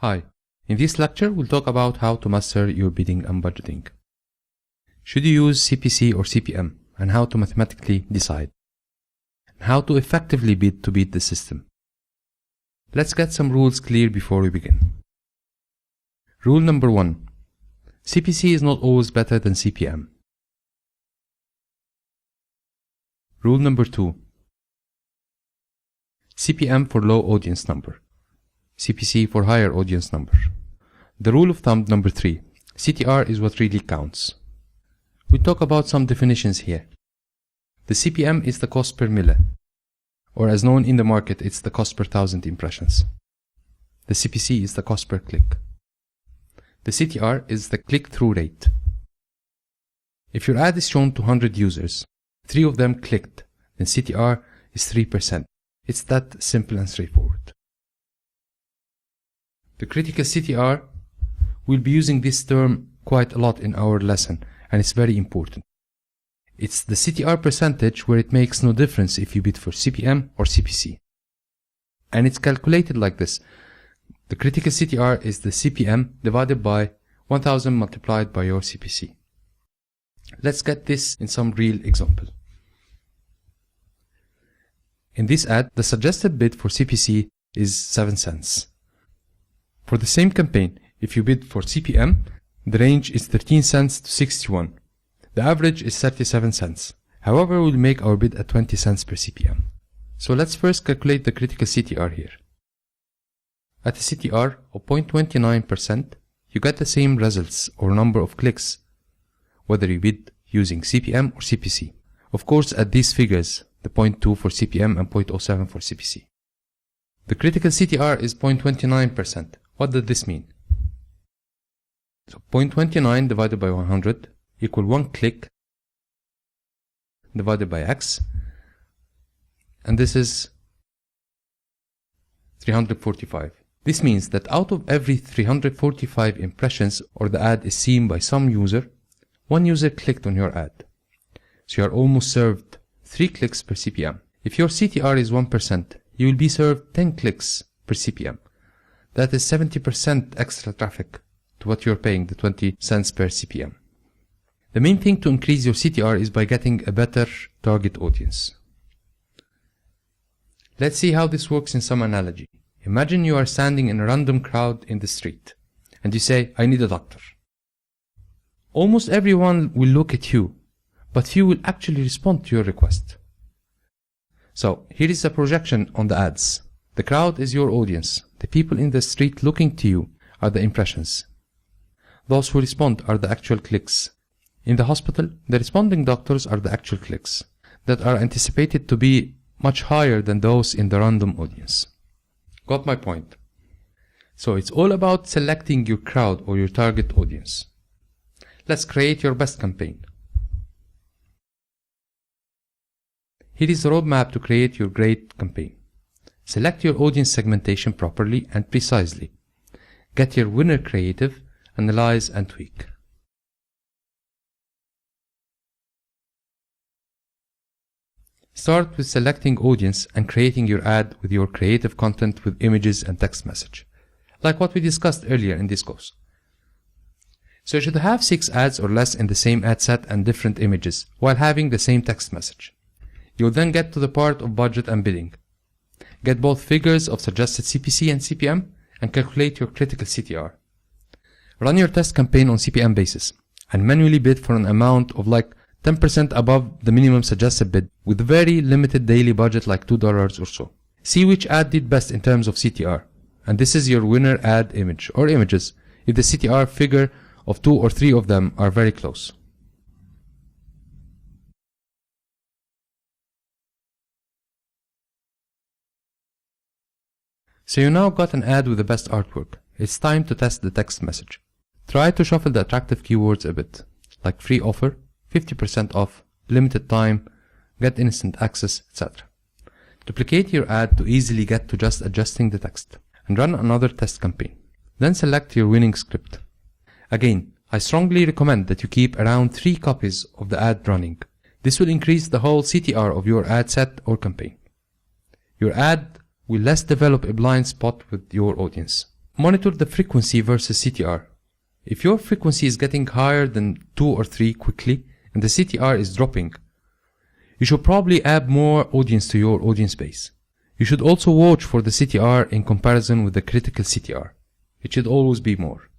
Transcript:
Hi, in this lecture we'll talk about how to master your bidding and budgeting. Should you use CPC or CPM, and how to mathematically decide, and how to effectively bid to beat the system. Let's get some rules clear before we begin. Rule number 1. CPC is not always better than CPM. Rule number 2. CPM for low audience number, CPC for higher audience number. The rule of thumb number 3. CTR is what really counts. We talk about some definitions here. The CPM is the cost per mille, or as known in the market, it's the cost per 1,000 impressions. The CPC is the cost per click. The CTR is the click-through rate. If your ad is shown to 100 users, 3 of them clicked, then CTR is 3%. It's that simple and straightforward. The critical CTR, we'll be using this term quite a lot in our lesson, and it's very important. It's the CTR percentage where it makes no difference if you bid for CPM or CPC. And it's calculated like this. The critical CTR is the CPM divided by 1000 multiplied by your CPC. Let's get this in some real example. In this ad, the suggested bid for CPC is 7 cents. For the same campaign, if you bid for CPM, the range is 13 cents to 61. The average is 37 cents. However, we'll make our bid at 20 cents per CPM. So let's first calculate the critical CTR here. At a CTR of 0.29%, you get the same results or number of clicks, whether you bid using CPM or CPC. Of course, at these figures, the 0.2 for CPM and 0.07 for CPC. The critical CTR is 0.29%. What does this mean? So 0.29 divided by 100 equal 1 click divided by X, and this is 345. This means that out of every 345 impressions or the ad is seen by some user, 1 user clicked on your ad. So you are almost served 3 clicks per CPM. If your CTR is 1%, you will be served 10 clicks per CPM. That is 70% extra traffic to what you're paying, the 20 cents per CPM. The main thing to increase your CTR is by getting a better target audience. Let's see how this works in some analogy. Imagine you are standing in a random crowd in the street, and you say, "I need a doctor." Almost everyone will look at you, but few will actually respond to your request. So here is a projection on the ads. The crowd is your audience. The people in the street looking to you are the impressions. Those who respond are the actual clicks. In the hospital, the responding doctors are the actual clicks that are anticipated to be much higher than those in the random audience. Got my point? So it's all about selecting your crowd or your target audience. Let's create your best campaign. Here is the roadmap to create your great campaign. Select your audience segmentation properly and precisely. Get your winner creative, analyze and tweak. Start with selecting audience and creating your ad with your creative content with images and text message, like what we discussed earlier in this course. So you should have 6 ads or less in the same ad set and different images while having the same text message. You'll then get to the part of budget and bidding. Get both figures of suggested CPC and CPM and calculate your critical CTR. Run your test campaign on CPM basis and manually bid for an amount of like 10% above the minimum suggested bid with very limited daily budget like $2 or so. See which ad did best in terms of CTR, and this is your winner ad image or images if the CTR figure of 2 or 3 of them are very close. So you now got an ad with the best artwork. It's time to test the text message. Try to shuffle the attractive keywords a bit, like free offer, 50% off, limited time, get instant access, etc. Duplicate your ad to easily get to just adjusting the text, and run another test campaign. Then select your winning script. Again, I strongly recommend that you keep around 3 copies of the ad running. This will increase the whole CTR of your ad set or campaign. Your ad will less develop a blind spot with your audience. monitor the frequency versus CTR. If your frequency is getting higher than 2 or 3 quickly and the CTR is dropping, you should probably add more audience to your audience base. You should also watch for the CTR in comparison with the critical CTR. It should always be more.